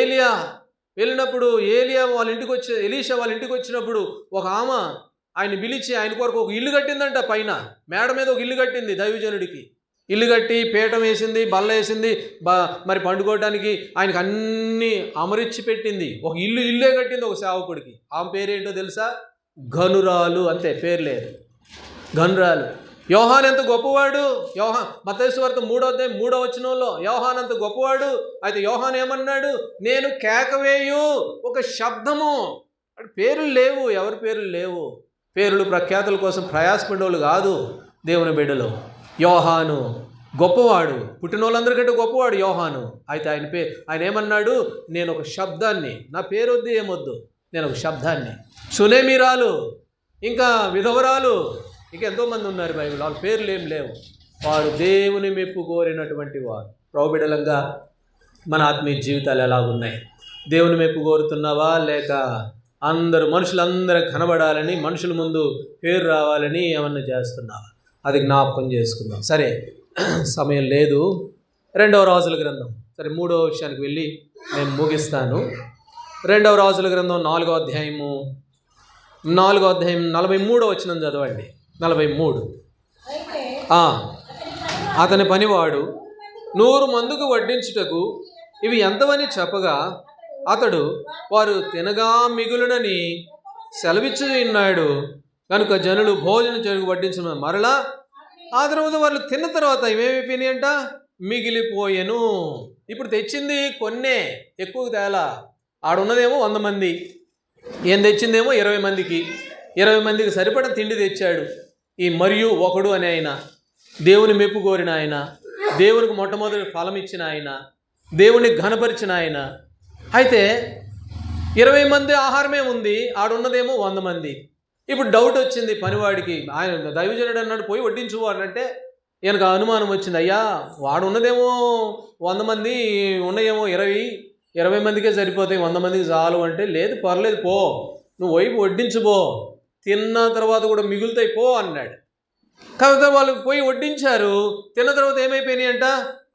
[SPEAKER 1] ఏలియా వెళ్ళినప్పుడు ఎలీషా వాళ్ళ ఇంటికి వచ్చినప్పుడు ఒక ఆమె ఆయన పిలిచి ఆయన కొరకు ఒక ఇల్లు కట్టిందంట. పైన మేడ మీద ఒక ఇల్లు కట్టింది దైవజనుడికి. ఇల్లు కట్టి పీఠం వేసింది, బల్ల వేసింది, మరి పండుకోవడానికి ఆయనకు అన్నీ అమరిచ్చి పెట్టింది. ఒక ఇల్లే కట్టింది ఒక సేవకుడికి. ఆమె పేరేంటో తెలుసా? ఘనురాలు, అంతే, పేరు లేదు, ఘనురాలు. యోహాన్ ఎంత గొప్పవాడు! మత్తయి సువార్త 3వ వచనంలో యోహాన్ అంత గొప్పవాడు. అయితే యోహాన్ ఏమన్నాడు? నేను కేకవేయు ఒక శబ్దము. పేర్లు లేవు, ఎవరి పేర్లు లేవు. పేర్లు ప్రఖ్యాతుల కోసం ప్రయాసపడేవాళ్ళు కాదు దేవుని బిడ్డలు. యోహాను గొప్పవాడు, పుట్టిన వాళ్ళందరికంటే గొప్పవాడు యోహాను. అయితే ఆయన ఏమన్నాడు? నేను ఒక శబ్దాన్ని, నా పేరు వద్దు ఏమొద్దు, నేను ఒక శబ్దాన్ని. సునేమిరాలు, ఇంకా విధవరాలు, ఇంకా ఎంతోమంది ఉన్నారు బైబిల్, వాళ్ళ పేర్లు ఏం లేవు. వారు దేవుని మెప్పు కోరినటువంటి వారు. ప్రభుబిడలంగా మన ఆత్మీయ జీవితాలు ఎలాగున్నాయి? దేవుని మెప్పు కోరుతున్నావా, లేక మనుషులందరూ కనబడాలని, మనుషుల ముందు పేరు రావాలని ఏమన్నా చేస్తున్నావా? అది జ్ఞాపకం చేసుకుందాం. సరే, సమయం లేదు. 2వ రాజుల గ్రంథం, సరే 3వ విషయానికి వెళ్ళి నేను ముగిస్తాను. 2వ రాజుల గ్రంథం 4వ అధ్యాయము 43వ వచనం చదవండి. 43. అతని పనివాడు 100 మందికి వడ్డించుటకు ఇవి ఎంతవని చెప్పగా అతడు వారు తినగా మిగులునని సెలవిచ్చి ఉన్నాడు కనుక జనులు భోజనం చేయడానికి వడ్డించిన మరలా ఆ తర్వాత వాళ్ళు తిన్న తర్వాత ఇవేమైపోయినాయంట? మిగిలిపోయెను. ఇప్పుడు తెచ్చింది కొన్నే, ఎక్కువ తేలా. ఆడున్నదేమో 100 మంది, ఏం తెచ్చిందేమో 20 మందికి. 20 మందికి సరిపడ తిండి తెచ్చాడు ఈ మరియు ఒకడు అనే ఆయన. దేవుని మెప్పు కోరిన ఆయన, దేవునికి మొట్టమొదటి ఫలం ఇచ్చిన ఆయన, దేవుని ఘనపరిచిన ఆయన. అయితే 20 మంది ఆహారమే ఉంది, ఆడున్నదేమో 100 మంది. ఇప్పుడు డౌట్ వచ్చింది పనివాడికి. ఆయన దైవజనుడు అన్నాడు పోయి వడ్డించు అని అంటే ఈయనకు అనుమానం వచ్చింది. అయ్యా, వాడు ఉన్నదేమో 100 మంది, ఉన్నాయేమో 20 మందికే సరిపోతాయి, 100 మందికి చాలు అంటే, లేదు పర్లేదు పో, నువ్వు వైపు వడ్డించుపో, తిన్న తర్వాత కూడా మిగులుతాయి పో అన్నాడు. కాబట్టి వాళ్ళు పోయి వడ్డించారు. తిన్న తర్వాత ఏమైపోయినాయి అంట?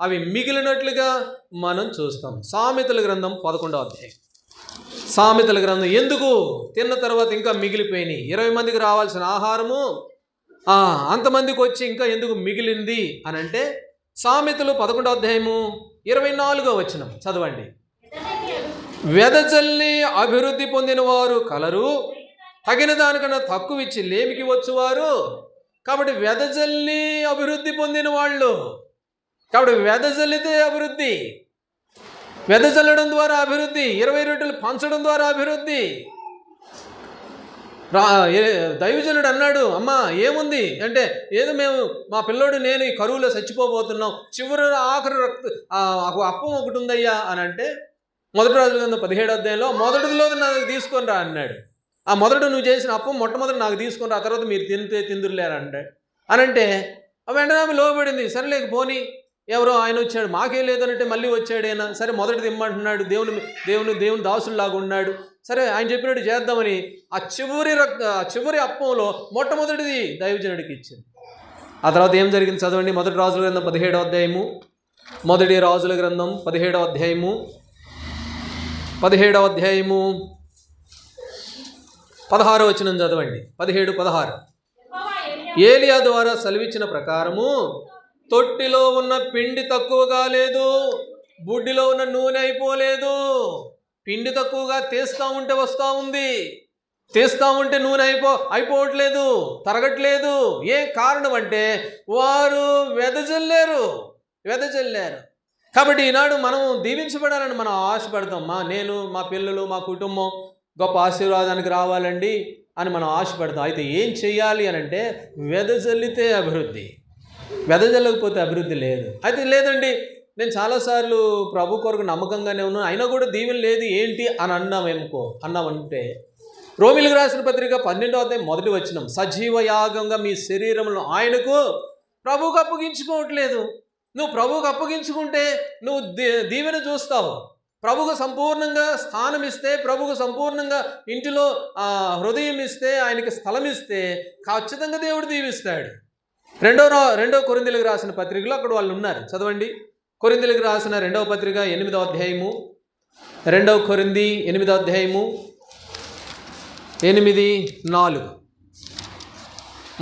[SPEAKER 1] అవి మిగిలినట్లుగా మనం చూస్తాం. సామెతల గ్రంథం 11వ అధ్యాయం. సామెతల గ్రంథం ఎందుకు తిన్న తర్వాత ఇంకా మిగిలిపోయినాయి? 20 మందికి రావాల్సిన ఆహారము అంతమందికి వచ్చి ఇంకా ఎందుకు మిగిలింది అని అంటే, సామెతలు 11వ అధ్యాయము 24వ వచనం చదవండి. వెదజల్లి అభివృద్ధి పొందిన వారు కలరు, తగిన దానికన్నా తక్కువ ఇచ్చి లేమికి వచ్చువారు. కాబట్టి వెదజల్లి అభివృద్ధి పొందిన వాళ్ళు, కాబట్టి వెదజల్లితే అభివృద్ధి, వెదజల్లడం ద్వారా అభివృద్ధి, 20 రొట్టెలు పంచడం ద్వారా అభివృద్ధి. దైవజనుడు అన్నాడు, అమ్మా ఏముంది అంటే, ఏదో మేము మా పిల్లోడు నేను ఈ కరువులో చచ్చిపోబోతున్నాం, చివరి ఆఖరి అప్పం ఒకటి ఉందయ్యా అని అంటే, 1 రాజుల గ్రంథం 17వ అధ్యాయంలో మొదటిలో నాకు తీసుకొని రా అన్నాడు. ఆ మొదట నువ్వు చేసిన అప్పం మొట్టమొదటి నాకు తీసుకొని రా, తర్వాత మీరు తిందురులేరు అనంటే వెంటనే ఆమె లోబడింది. సరేలేక పోనీ, ఎవరో ఆయన వచ్చాడు, మాకే లేదనంటే మళ్ళీ వచ్చాడైనా, సరే మొదటిది ఇమ్మంటున్నాడు, దేవుని దాసుల్లాగా ఉన్నాడు, సరే ఆయన చెప్పినట్టు చేద్దామని ఆ చివరి అప్పంలో మొట్టమొదటిది దైవజనుడికి ఇచ్చింది. ఆ తర్వాత ఏం జరిగింది చదవండి. 1 రాజుల గ్రంథం 17వ అధ్యాయము, 1 రాజుల గ్రంథం 17వ అధ్యాయము 16వ వచనం చదవండి. 17-16. ఏలియా ద్వారా సెలవిచ్చిన ప్రకారము తొట్టిలో ఉన్న పిండి తక్కువ కాలేదు, బుడ్డిలో ఉన్న నూనె అయిపోలేదు. పిండి తక్కువగా తీస్తూ ఉంటే వస్తూ ఉంది, తీస్తూ ఉంటే నూనె అయిపోవట్లేదు, తరగట్లేదు. ఏ కారణం అంటే వారు వెదజల్లారు. కాబట్టి ఈనాడు మనం దీవించబడాలని మనం ఆశపడతాం. నేను, మా పిల్లలు, మా కుటుంబం గొప్ప ఆశీర్వాదానికి రావాలండి అని మనం ఆశపడతాం. అయితే ఏం చెయ్యాలి అని అంటే, వెదజల్లితే అభివృద్ధి, వెదజల్లకపోతే అభివృద్ధి లేదు. అయితే లేదండి, నేను చాలాసార్లు ప్రభు కొరకు నమ్మకంగానే ఉన్నాను, అయినా కూడా దీవెన లేదు ఏంటి అని అన్నామంటే రోమీయులకు రాసిన పత్రిక 12వ అధ్యాయం 1వ వచనం, సజీవ యాగంగా మీ శరీరములను ఆయనకు ప్రభువుకు అప్పగించుకోవట్లేదు. నువ్వు ప్రభువుకు అప్పగించుకుంటే నువ్వు దీవెన చూస్తావు. ప్రభువుకు సంపూర్ణంగా స్థానం ఇస్తే, ప్రభువుకు సంపూర్ణంగా ఇంటిలో హృదయం ఇస్తే, ఆయనకి స్థలం ఇస్తే ఖచ్చితంగా దేవుడు దీవిస్తాడు. రెండో కొరింథీయులకు రాసిన పత్రికలో అక్కడ వాళ్ళు ఉన్నారు, చదవండి. కొరింథీయులకు రాసిన 2వ పత్రిక 8వ అధ్యాయము, 2 కొరింథీ 8వ అధ్యాయము 8:4.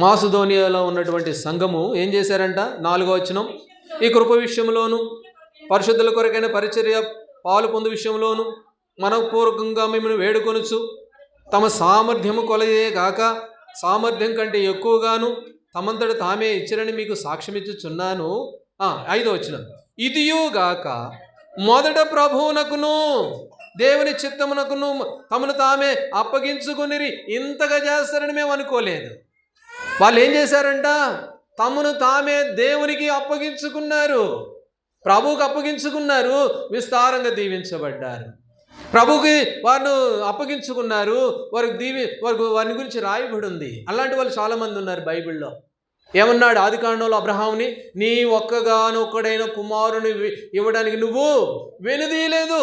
[SPEAKER 1] మాసిదోనియాలో ఉన్నటువంటి సంఘము ఏం చేశారంట? 4వ వచనం, ఈ కృప విషయంలోను పరిశుద్ధుల కొరకైన పరిచర్య పాలు పొందు విషయంలోను మనపూర్వకంగా మిమ్మల్ని వేడుకొనుచు తమ సామర్థ్యము కొలయే గాక సామర్థ్యం కంటే ఎక్కువగాను తమంతట తామే ఇచ్చిరని మీకు సాక్ష్యమిచ్చుచున్నాను. 5వ వచనం, ఇదియుగాక మొదట ప్రభువునకును దేవుని చిత్తమునకును తమను తామే అప్పగించుకుని ఇంతగా చేస్తారని మేము అనుకోలేదు. వాళ్ళు ఏం చేశారంట? తమను తామే దేవునికి అప్పగించుకున్నారు, ప్రభువుకు అప్పగించుకున్నారు, విస్తారంగా దీవించబడ్డారు. ప్రభువుకి వారిని అప్పగించుకున్నారు, వారి గురించి రాయబడి ఉంది. అలాంటి వాళ్ళు చాలామంది ఉన్నారు బైబిల్లో. ఏమన్నాడు ఆదికాండంలో అబ్రహాముని? నీ ఒక్కగానొక్కడైన కుమారుని ఇవ్వడానికి నువ్వు వెనుదీయలేదు.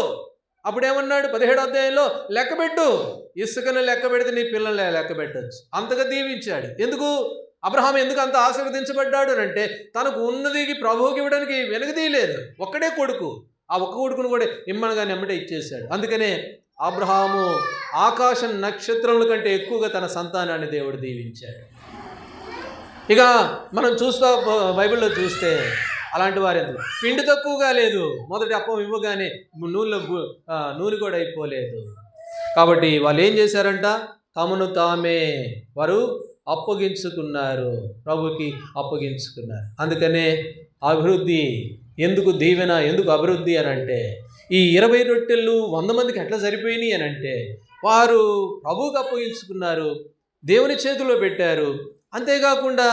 [SPEAKER 1] అప్పుడేమన్నాడు 17వ అధ్యాయంలో? లెక్కబెట్టు, ఇసుకను లెక్క పెడితే నీ పిల్లల్ని లెక్క పెట్టచ్చు. అంతగా దీవించాడు. ఎందుకు అబ్రహాం ఎందుకు అంత ఆశీర్వదించబడ్డాడు అంటే తనకు ఉన్నది ప్రభువుకి ఇవ్వడానికి వెనకదీయలేదు. ఒక్కడే కొడుకు, ఆ ఒక్క కొడుకును కూడా ఇమ్మనగా నెమ్మటే ఇచ్చేశాడు. అందుకనే అబ్రహాము ఆకాశ నక్షత్రముల కంటే ఎక్కువగా తన సంతానాన్ని దేవుడు దీవించాడు. ఇక మనం బైబిల్లో చూస్తే అలాంటి వారు ఎందుకు? పిండి తక్కువగా లేదు, మొదటి అప్పం ఇవ్వగానే నూనె కూడా అయిపోలేదు. కాబట్టి వాళ్ళు ఏం చేశారంట? తమను తామే వారు అప్పగించుకున్నారు, ప్రభుకి అప్పగించుకున్నారు. అందుకనే అభివృద్ధి ఎందుకు, దీవెన ఎందుకు అభివృద్ధి అని అంటే, ఈ 20 రొట్టెలు 100 మందికి ఎట్లా సరిపోయినాయి అని అంటే వారు ప్రభువుకి అప్పగించుకున్నారు, దేవుని చేతిలో పెట్టారు. అంతేకాకుండా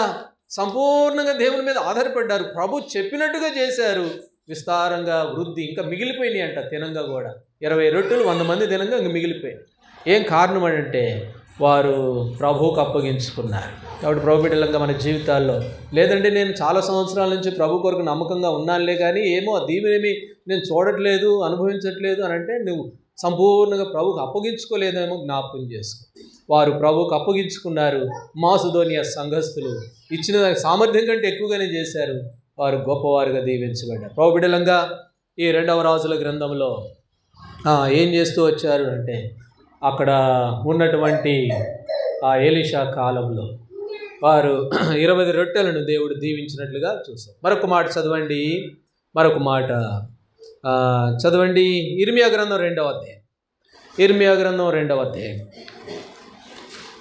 [SPEAKER 1] సంపూర్ణంగా దేవుని మీద ఆధారపడ్డారు, ప్రభు చెప్పినట్టుగా చేశారు. విస్తారంగా వృద్ధి ఇంకా మిగిలిపోయినాయి అంట. తినంగా కూడా 20 రొట్టెలు 100 మంది తినంగా ఇంకా మిగిలిపోయాయి. ఏం కారణం అంటే వారు ప్రభువుకు అప్పగించుకున్నారు. కాబట్టి ప్రభు బిడ్డలంగా మన జీవితాల్లో, లేదంటే నేను చాలా సంవత్సరాల నుంచి ప్రభు కొరకు నమ్మకంగా ఉన్నానులే కానీ ఏమో దీవెనేమి నేను చూడట్లేదు, అనుభవించట్లేదు అని అంటే నువ్వు సంపూర్ణంగా ప్రభువుకు అప్పగించుకోలేదేమో జ్ఞాపకం చేసుకో. వారు ప్రభువుకు అప్పగించుకున్నారు. మాసిదోనియా సంఘస్థులు ఇచ్చిన సామర్థ్యం కంటే ఎక్కువగానే చేశారు. వారు గొప్పవారుగా దీవించబడ్డారు. ప్రభు బిడ్డలంగా ఈ 2వ రాజుల గ్రంథంలో ఏం చేస్తూ వచ్చారు అంటే, అక్కడ ఉన్నటువంటి ఆ ఎలీషా కాలంలో వారు 20 రొట్టెలను దేవుడు దీవించినట్లుగా చూస్తారు. మరొక మాట చదవండి, ఇర్మియా గ్రంథం 2వ అధ్యాయం, ఇర్మియా గ్రంథం 2వ అధ్యాయం,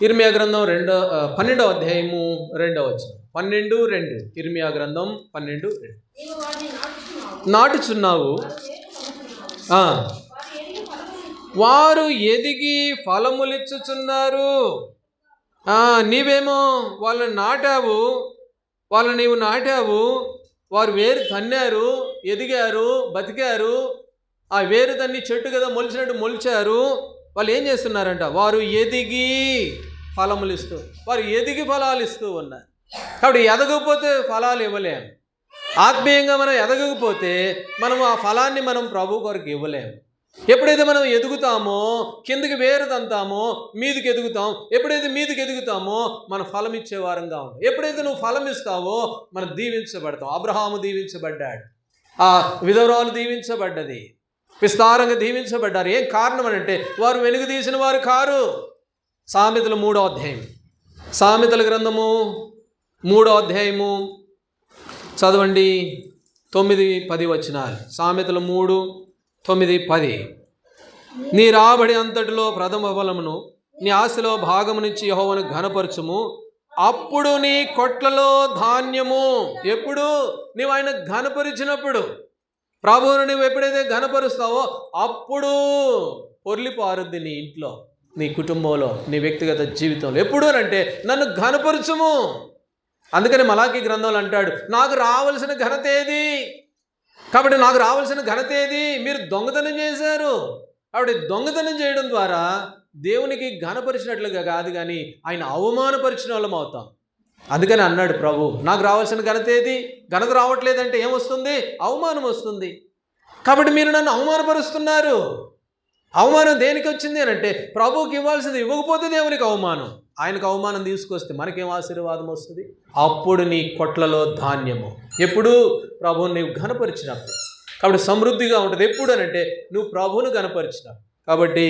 [SPEAKER 1] 12వ అధ్యాయము 2వ వచనం, 12:2. ఇర్మియా గ్రంథం 12:2. నాటుచున్నావు, వారు ఎదిగి ఫలములిచ్చుచున్నారు. నీవేమో వాళ్ళని నీవు నాటావు, వారు వేరు తన్నారు, ఎదిగారు, బతికారు. ఆ వేరు తన్ని చెట్టు కదా మొలిచినట్టు మొలిచారు. వాళ్ళు ఏం చేస్తున్నారంట? వారు ఎదిగి ఫలాలు ఇస్తూ ఉన్నారు. కాబట్టి ఎదగకపోతే ఫలాలు ఇవ్వలేము. ఆత్మీయంగా మనం ఎదగకపోతే మనం ఆ ఫలాన్ని మనం ప్రభు కొరకు ఇవ్వలేము. ఎప్పుడైతే మనం ఎదుగుతామో, కిందకి వేరు తంతామో, మీదికి ఎదుగుతాం. ఎప్పుడైతే మీదికి ఎదుగుతామో మనం ఫలం ఇచ్చే వారంగా ఉంటాం. ఎప్పుడైతే నువ్వు ఫలం ఇస్తావో మనం దీవించబడతాం. అబ్రహాము దీవించబడ్డాడు, ఆ విధవరాలు దీవించబడ్డది, విస్తారంగా దీవించబడ్డారు. ఏం కారణం అని అంటే వారు వెనుక తీసిన వారు కారు. సామెతలు 3వ అధ్యాయం, సామెతల గ్రంథము 3వ అధ్యాయము చదవండి, 9-10 వచనాలు. సామెతలు 3:9-10. నీ రాబడి అంతటిలో ప్రథమ ఫలమును నీ ఆశలో భాగము నుంచి యెహోవాను ఘనపరచుము, అప్పుడు నీ కొట్లలో ధాన్యము. ఎప్పుడు? నీవు ఆయన ఘనపరిచినప్పుడు, ప్రభువును నువ్వు ఎప్పుడైతే ఘనపరుస్తావో అప్పుడు పొర్లి పారుద్ది నీ ఇంట్లో, నీ కుటుంబంలో, నీ వ్యక్తిగత జీవితంలో. ఎప్పుడు అంటే నన్ను ఘనపరచుము. అందుకని మలాకీ గ్రంథంలో అంటాడు, నాకు రావాల్సిన ఘనత ఏది? కాబట్టి నాకు రావాల్సిన ఘనత ఏది? మీరు దొంగతనం చేశారు. కాబట్టి దొంగతనం చేయడం ద్వారా దేవునికి ఘనపరిచినట్లుగా కాదు, కానీ ఆయన అవమానపరిచిన వాళ్ళం అవుతాం. అందుకని అన్నాడు ప్రభు, నాకు రావాల్సిన ఘనత ఏది? ఘనత రావట్లేదంటే ఏమొస్తుంది? అవమానం వస్తుంది. కాబట్టి మీరు నన్ను అవమానపరుస్తున్నారు. అవమానం దేనికి వచ్చింది అని అంటే, ప్రభువుకి ఇవ్వాల్సింది ఇవ్వకపోతే దేవునికి అవమానం, ఆయనకు అవమానం తీసుకొస్తే మనకేం ఆశీర్వాదం వస్తుంది? అప్పుడు నీ కొట్లలో ధాన్యము. ఎప్పుడు? ప్రభువుని నీవు ఘనపరిచినప్పుడు. కాబట్టి సమృద్ధిగా ఉంటుంది. ఎప్పుడు అని అంటే నువ్వు ప్రభువును ఘనపరిచినప్పుడు. కాబట్టి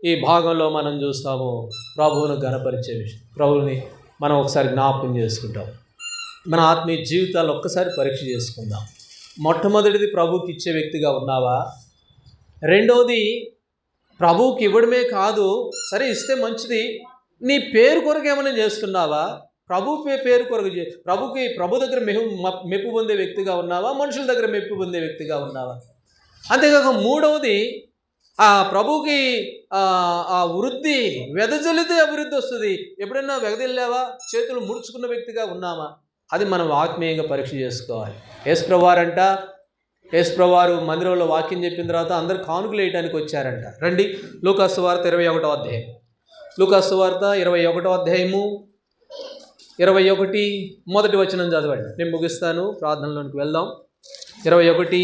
[SPEAKER 1] ఈ భాగంలో మనం చూస్తాము ప్రభువును ఘనపరిచే విషయం. ప్రభువుని మనం ఒకసారి జ్ఞాపకం చేసుకుంటాం. మన ఆత్మీయ జీవితాల్లో ఒక్కసారి పరీక్ష చేసుకుందాం. మొట్టమొదటిది, ప్రభువుకి ఇచ్చే వ్యక్తిగా ఉన్నావా? రెండవది, ప్రభువుకి ఇవ్వడమే కాదు, సరే ఇస్తే మంచిది, నీ పేరు కొరకు ఏమైనా చేస్తున్నావా? ప్రభు పేరు కొరకు ప్రభు దగ్గర మెప్పు పొందే వ్యక్తిగా ఉన్నావా? మనుషుల దగ్గర మెప్పు పొందే వ్యక్తిగా ఉన్నావా? అంతేకాక మూడవది, ఆ ప్రభుకి ఆ వృద్ధి వెదజల్లితే అభివృద్ధి వస్తుంది. ఎప్పుడైనా వెగదిల్లావా? చేతులు ముడుచుకున్న వ్యక్తిగా ఉన్నామా? అది మనం ఆత్మీయంగా పరీక్ష చేసుకోవాలి. యేసుప్రభువారు మందిరంలో వాక్యం చెప్పిన తర్వాత అందరు కానుకలు వేయడానికి వచ్చారంట. రండి, లూకాసు వార్త 21వ అధ్యాయం. లూకాసు వార్త 21వ అధ్యాయము 21 మొదటి వచనం చదవండి. నేను ముగిస్తాను, ప్రార్థనలోనికి వెళ్దాం. 21,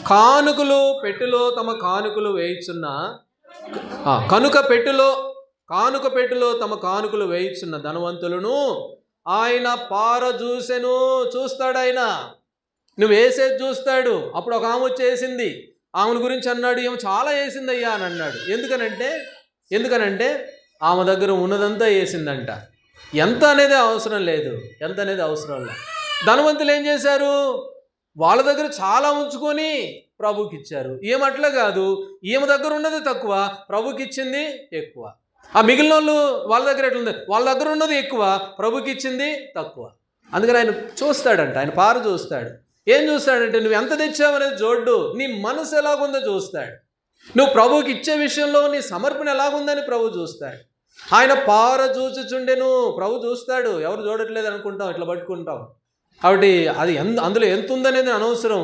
[SPEAKER 1] కానుకలు పెట్టెలో తమ కానుకలు వేయుచున్న కానుక పెట్టులో తమ కానుకలు వేయుచున్న ధనవంతులను ఆయన పారజూసెను. చూస్తాడు ఆయన, నువ్వు వేసేది చూస్తాడు. అప్పుడు ఒక ఆమె వచ్చేసింది, ఆమెను గురించి అన్నాడు, ఏమో చాలా వేసిందయ్యా అని అన్నాడు. ఎందుకనంటే ఆమె దగ్గర ఉన్నదంతా వేసిందంట. ఎంత అనేది అవసరం లేదు. ధనవంతులు ఏం చేశారు? వాళ్ళ దగ్గర చాలా ఉంచుకొని ప్రభుకి ఇచ్చారు. ఏమట్లా కాదు, ఈమె దగ్గర ఉన్నది తక్కువ, ప్రభుకి ఇచ్చింది ఎక్కువ. ఆ మిగిలిన వాళ్ళు వాళ్ళ దగ్గర ఎట్లుంది? వాళ్ళ దగ్గర ఉన్నది ఎక్కువ, ప్రభుకి ఇచ్చింది తక్కువ. అందుకని ఆయన చూస్తాడంట, ఆయన పారు చూస్తాడు. ఏం చూస్తాడంటే, నువ్వు ఎంత తెచ్చావనేది చూడ్డు, నీ మనసు ఎలాగుందో చూస్తాడు. నువ్వు ప్రభుకి ఇచ్చే విషయంలో నీ సమర్పణ ఎలాగుందని ప్రభు చూస్తాడు. ఆయన పార చూచుచుండెను. ప్రభు చూస్తాడు, ఎవరు చూడట్లేదు అనుకుంటాం, ఇట్లా పట్టుకుంటాం. కాబట్టి అది అందులో ఎంత ఉందనేది అనవసరం.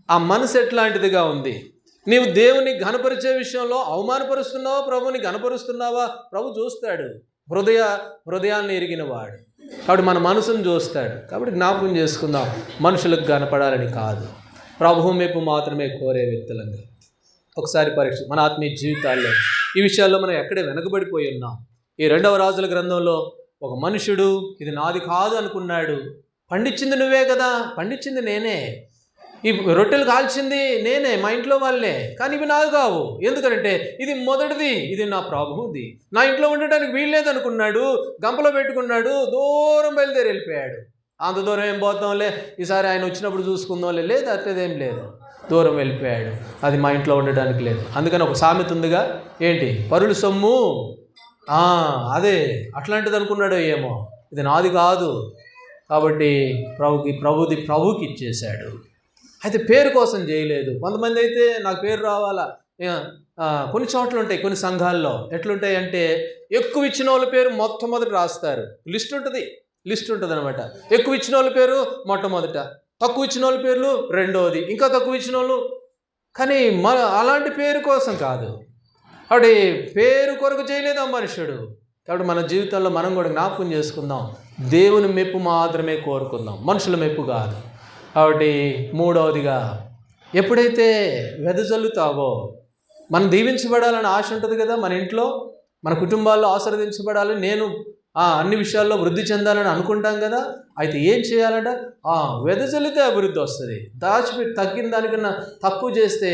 [SPEAKER 1] ఆ మనసు ఎట్లాంటిదిగా ఉంది? నీవు దేవుని ఘనపరిచే విషయంలో అవమానపరుస్తున్నావా, ప్రభుని ఘనపరుస్తున్నావా? ప్రభు చూస్తాడు. హృదయాన్ని ఎరిగిన వాడు. కాబట్టి మన మనసును చూస్తాడు. కాబట్టి జ్ఞాపకం చేసుకుందాం, మనుషులకు కనపడాలని కాదు, ప్రభువు మెప్పు మాత్రమే కోరే వ్యక్తులంగా. ఒకసారి పరీక్ష మన ఆత్మీయ జీవితాల్లో ఈ విషయాల్లో మనం ఎక్కడే వెనకబడిపోయి ఉన్నాం. ఈ 2వ రాజుల గ్రంథంలో ఒక మనుషుడు ఇది నాది కాదు అనుకున్నాడు. పండించింది నువ్వే కదా, పండించింది నేనే, ఈ రొట్టెలు కాల్చింది నేనే, మా ఇంట్లో వాళ్ళే, కానీ ఇవి నావి కావు. ఎందుకంటే ఇది మొదటిది, ఇది నా ప్రభువుది, నా ఇంట్లో ఉండటానికి వీల్లేదనుకున్నాడు. గంపలో పెట్టుకున్నాడు, దూరం బయలుదేరి వెళ్ళిపోయాడు. అంత దూరం ఏం పోతాంలే, ఈసారి ఆయన వచ్చినప్పుడు చూసుకుందాంలే, లేదు అట్లేదేం లేదు, దూరం వెళ్ళిపోయాడు. అది మా ఇంట్లో ఉండడానికి లేదు. అందుకని ఒక సామెత ఉందిగా, ఏంటి? పరుల సొమ్ము, అదే అట్లాంటిది అనుకున్నాడో ఏమో, ఇది నాది కాదు. కాబట్టి ప్రభుకి ఇచ్చేశాడు. అయితే పేరు కోసం చేయలేదు. కొంతమంది అయితే నాకు పేరు రావాలా, కొన్ని చోట్ల ఉంటాయి, కొన్ని సంఘాల్లో ఎట్లుంటాయి అంటే, ఎక్కువ ఇచ్చిన వాళ్ళ పేరు మొట్టమొదటి రాస్తారు. లిస్ట్ ఉంటుంది అనమాట. ఎక్కువ ఇచ్చిన వాళ్ళ పేరు మొట్టమొదట, తక్కువ ఇచ్చిన వాళ్ళ పేర్లు రెండవది, ఇంకా తక్కువ ఇచ్చిన వాళ్ళు. కానీ అలాంటి పేరు కోసం కాదు, కాబట్టి పేరు కొరకు చేయలేదు ఆ మనుషుడు. కాబట్టి మన జీవితంలో మనం కూడా జ్ఞాపకం చేసుకుందాం, దేవుని మెప్పు మాత్రమే కోరుకుందాం, మనుషుల మెప్పు కాదు. కాబట్టి మూడవదిగా, ఎప్పుడైతే వెదజల్లుతావో, మనం దీవించబడాలని ఆశ ఉంటుంది కదా, మన ఇంట్లో మన కుటుంబాల్లో ఆశీర్వదించబడాలని, నేను అన్ని విషయాల్లో వృద్ధి చెందాలని అనుకుంటాం కదా. అయితే ఏం చేయాలంట? వెదజల్లితే అభివృద్ధి వస్తుంది. తగ్గిన దానికన్నా తక్కువ చేస్తే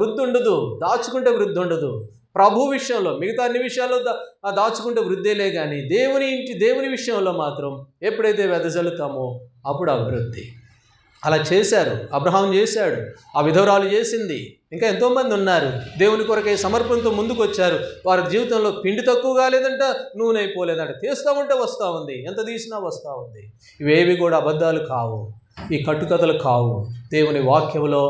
[SPEAKER 1] వృద్ధి ఉండదు, దాచుకుంటే వృద్ధి ఉండదు. ప్రభు విషయంలో మిగతా అన్ని విషయాల్లో దాచుకుంటే వృద్ధేలే, కానీ దేవుని విషయంలో మాత్రం ఎప్పుడైతే వెదజల్లుతామో అప్పుడు అభివృద్ధి. అలా చేశారు, అబ్రహాం చేశాడు, ఆ విధవరాలు చేసింది, ఇంకా ఎంతోమంది ఉన్నారు దేవుని కొరకే సమర్పణతో ముందుకు వచ్చారు. వారి జీవితంలో పిండి తక్కువ కాలేదంట, నూనె అయిపోలేదంట, తీస్తూ ఉంటే వస్తూ ఉంది, ఎంత తీసినా వస్తూ ఉంది. ఇవేవి కూడా అబద్ధాలు కావు, ఈ కట్టుకథలు కావు, దేవుని వాక్యంలో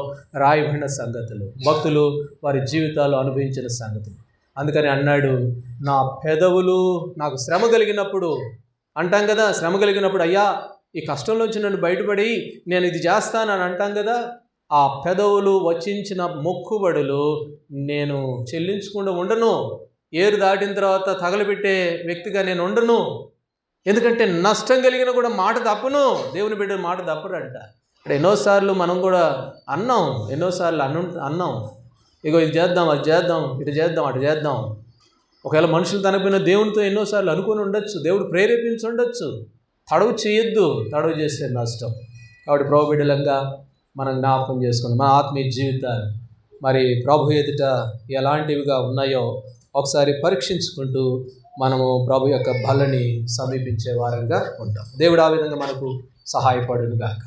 [SPEAKER 1] రాయబడిన సంగతులు, భక్తులు వారి జీవితాలు అనుభవించిన సంగతులు. అందుకని అన్నాడు, నా పెదవులు నాకు శ్రమ కలిగినప్పుడు, అంటాం కదా, శ్రమ కలిగినప్పుడు, అయ్యా ఈ కష్టంలోంచి నన్ను బయటపడి నేను ఇది చేస్తానని అంటాం కదా, ఆ పెదవులు వచించిన మొక్కుబడులు నేను చెల్లించకుండా ఉండను. ఏరు దాటిన తర్వాత తగలబెట్టే వ్యక్తిగా నేను ఉండను. ఎందుకంటే నష్టం కలిగిన కూడా మాట తప్పను. దేవుని బిడ్డ మాట తప్పడంట. ఇక్కడ ఎన్నోసార్లు మనం కూడా ఎన్నోసార్లు అన్నాం, ఇగో ఇది చేద్దాం, అది చేద్దాం, ఇటు చేద్దాం, అటు చేద్దాం. ఒకవేళ మనుషులు తనపోయిన దేవునితో ఎన్నోసార్లు అనుకుని ఉండొచ్చు, దేవుడు ప్రేరేపించి ఉండొచ్చు. తడవు చేయొద్దు, తడవు చేస్తే నష్టం. కాబట్టి ప్రభు బిడ్డలంగా మనం జ్ఞాపకం చేసుకుని మన ఆత్మీయ జీవితాలు మరి ప్రభు ఎదుట ఎలాంటివిగా ఉన్నాయో ఒకసారి పరీక్షించుకుంటూ మనము ప్రభు యొక్క బలని సమీపించే వారంగా ఉంటాం. దేవుడు ఆ విధంగా మనకు సహాయపడును గాక.